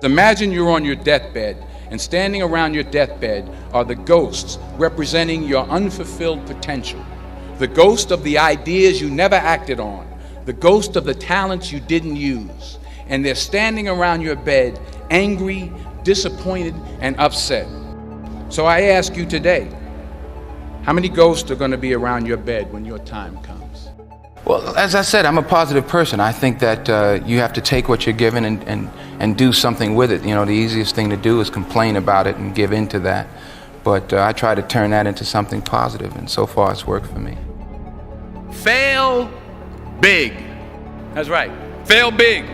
Imagine you're on your deathbed, and standing around your deathbed are the ghosts representing your unfulfilled potential. The ghost of the ideas you never acted on, the ghost of the talents you didn't use. And they're standing around your bed, angry, disappointed, and upset. So I ask you today, how many ghosts are going to be around your bed when your time comes? Well, as I said, I'm a positive person. I think that you have to take what you're given and do something with it. You know, the easiest thing to do is complain about it and give in to that. But I try to turn that into something positive, and so far it's worked for me. Fail big. That's right. Fail big.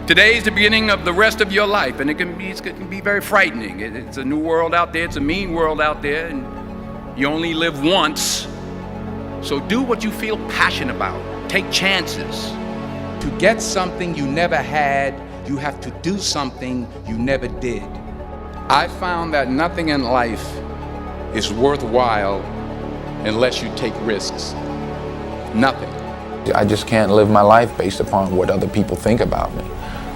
Today is the beginning of the rest of your life, and it can be very frightening. It's a new world out there. It's a mean world out there, and you only live once. So do what you feel passionate about. Take chances. To get something you never had, you have to do something you never did. I found that nothing in life is worthwhile unless you take risks. Nothing. I just can't live my life based upon what other people think about me.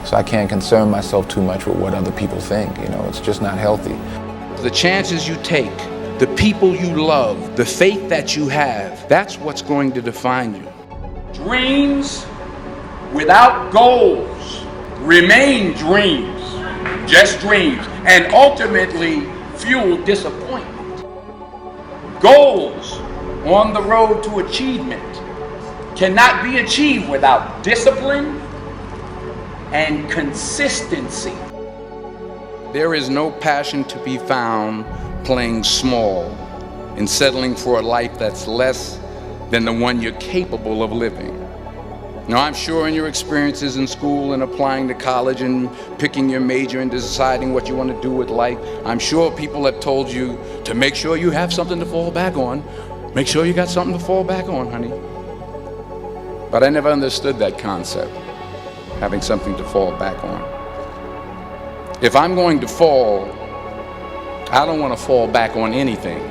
So I can't concern myself too much with what other people think. You know, it's just not healthy. The chances you take, the people you love, the faith that you have, that's what's going to define you. Dreams without goals remain dreams, just dreams, and ultimately fuel disappointment. Goals on the road to achievement cannot be achieved without discipline and consistency. There is no passion to be found playing small and settling for a life that's less than the one you're capable of living. Now, I'm sure in your experiences in school and applying to college and picking your major and deciding what you want to do with life, I'm sure people have told you to make sure you have something to fall back on. Make sure you got something to fall back on, honey. But I never understood that concept, having something to fall back on. If I'm going to fall, I don't want to fall back on anything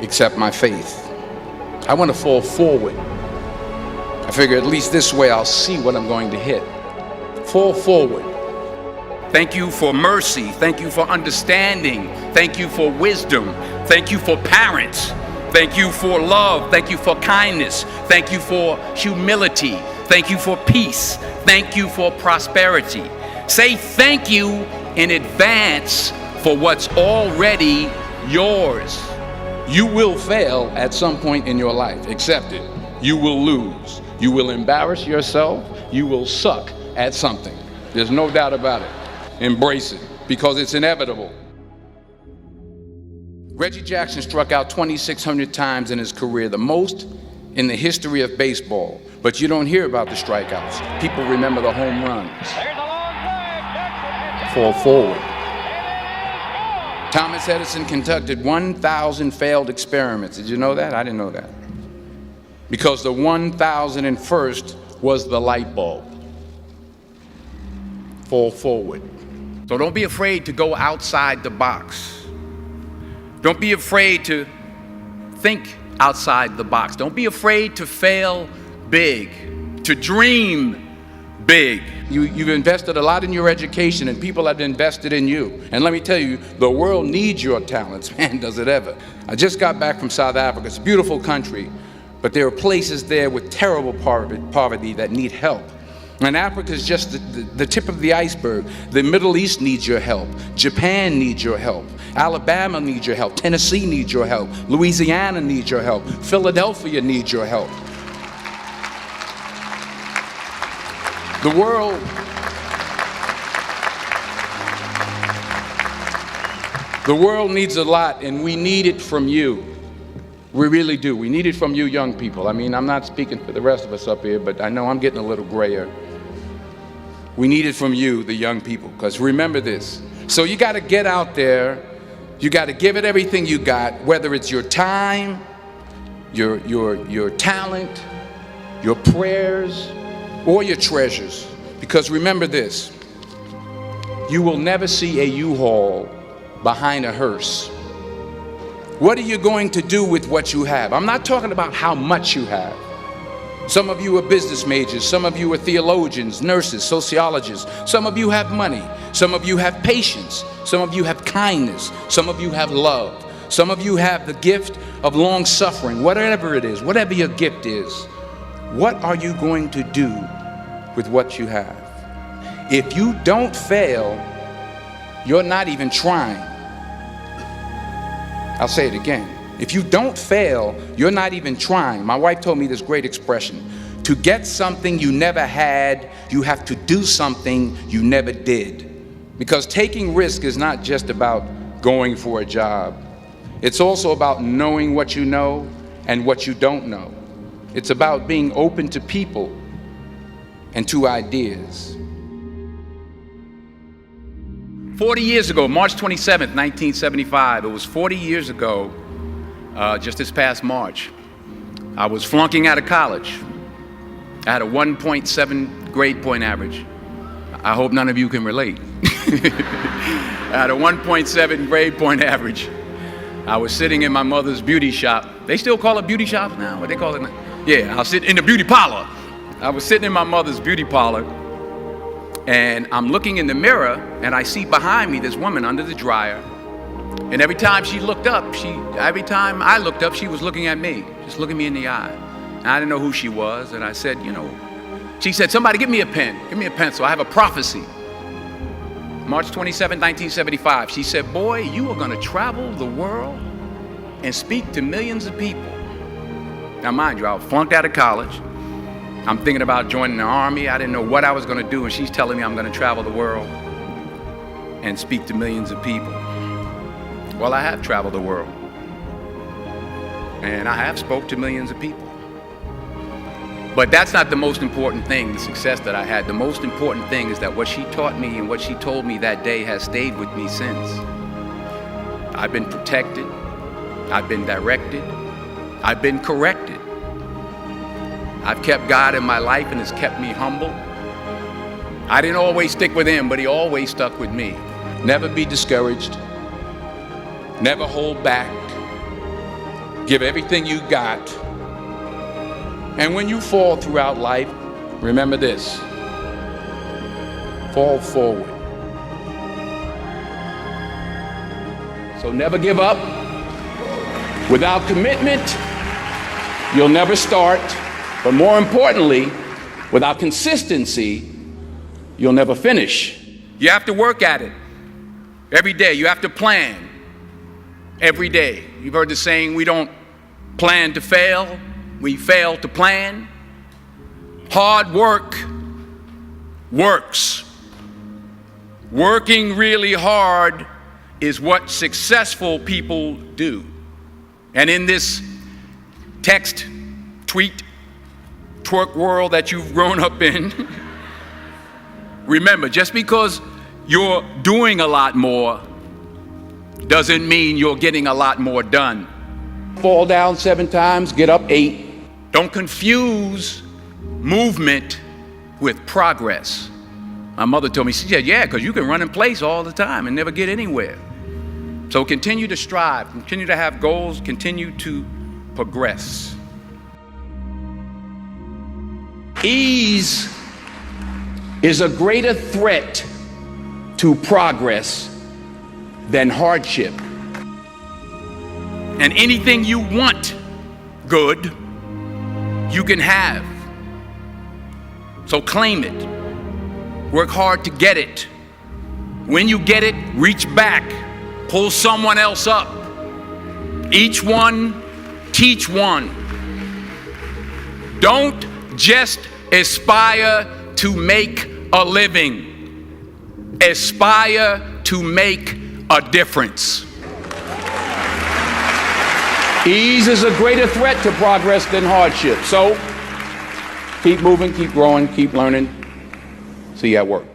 except my faith. I want to fall forward. I figure at least this way I'll see what I'm going to hit. Fall forward. Thank you for mercy. Thank you for understanding. Thank you for wisdom. Thank you for parents. Thank you for love. Thank you for kindness. Thank you for humility. Thank you for peace. Thank you for prosperity. Say thank you in advance for what's already yours. You will fail at some point in your life. Accept it. You will lose. You will embarrass yourself. You will suck at something. There's no doubt about it. Embrace it, because it's inevitable. Reggie Jackson struck out 2,600 times in his career, the most in the history of baseball. But you don't hear about the strikeouts. People remember the home runs. Fall forward. Thomas Edison conducted 1,000 failed experiments. Did you know that? I didn't know that. Because the 1,001st was the light bulb. Fall forward. So don't be afraid to go outside the box. Don't be afraid to think outside the box. Don't be afraid to fail big, to dream big. You've invested a lot in your education, and people have invested in you. And let me tell you, the world needs your talents, man, does it ever. I just got back from South Africa. It's a beautiful country, but there are places there with terrible poverty that need help. And Africa is just the tip of the iceberg. The Middle East needs your help. Japan needs your help. Alabama needs your help. Tennessee needs your help. Louisiana needs your help. Philadelphia needs your help. The world needs a lot, and we need it from you. We really do. We need it from you young people. I mean, I'm not speaking for the rest of us up here, but I know I'm getting a little grayer. We need it from you, the young people, because remember this. So you got to get out there. You got to give it everything you got, whether it's your time, your talent, your prayers, or your treasures. Because remember this, you will never see a U-Haul behind a hearse. What are you going to do with what you have? I'm not talking about how much you have. Some of you are business majors. Some of you are theologians, nurses, sociologists. Some of you have money. Some of you have patience. Some of you have kindness. Some of you have love. Some of you have the gift of long suffering. Whatever it is, whatever your gift is, what are you going to do with what you have? If you don't fail, you're not even trying. I'll say it again. If you don't fail, you're not even trying. My wife told me this great expression. To get something you never had, you have to do something you never did. Because taking risk is not just about going for a job. It's also about knowing what you know and what you don't know. It's about being open to people and to ideas. 40 years ago, March 27th, 1975, it was 40 years ago, just this past March, I was flunking out of college. I had a 1.7 grade point average. I hope none of you can relate. I had a 1.7 grade point average. I was sitting in my mother's beauty shop. They still call it beauty shops now? What they call it now? Yeah, I was sitting in the beauty parlor. I was sitting in my mother's beauty parlor, and I'm looking in the mirror, and I see behind me this woman under the dryer. And every time she looked up, every time I looked up, she was looking at me, just looking me in the eye. And I didn't know who she was, and I said, she said, somebody give me a pen, give me a pencil, I have a prophecy. March 27, 1975, she said, boy, you are gonna travel the world and speak to millions of people. Now mind you, I flunked out of college. I'm thinking about joining the army. I didn't know what I was gonna do, and she's telling me I'm gonna travel the world and speak to millions of people. Well, I have traveled the world, and I have spoke to millions of people. But that's not the most important thing, the success that I had. The most important thing is that what she taught me and what she told me that day has stayed with me since. I've been protected, I've been directed, I've been corrected. I've kept God in my life, and it's kept me humble. I didn't always stick with him, but he always stuck with me. Never be discouraged. Never hold back. Give everything you got. And when you fall throughout life, remember this: fall forward. So never give up. Without commitment, you'll never start. But more importantly, without consistency, you'll never finish. You have to work at it every day. You have to plan every day. You've heard the saying, we don't plan to fail, we fail to plan. Hard work works. Working really hard is what successful people do. And in this text, tweet, twerk world that you've grown up in, remember, just because you're doing a lot more doesn't mean you're getting a lot more done. Fall down 7 times, get up 8. Don't confuse movement with progress. My mother told me, she said, yeah, because you can run in place all the time and never get anywhere. So continue to strive, continue to have goals, continue to progress. Ease is a greater threat to progress than hardship. And anything you want good, you can have. So claim it. Work hard to get it. When you get it, reach back. Pull someone else up. Each one, teach one. Don't just aspire to make a living. Aspire to make a difference. Ease is a greater threat to progress than hardship. So keep moving, keep growing, keep learning. See you at work.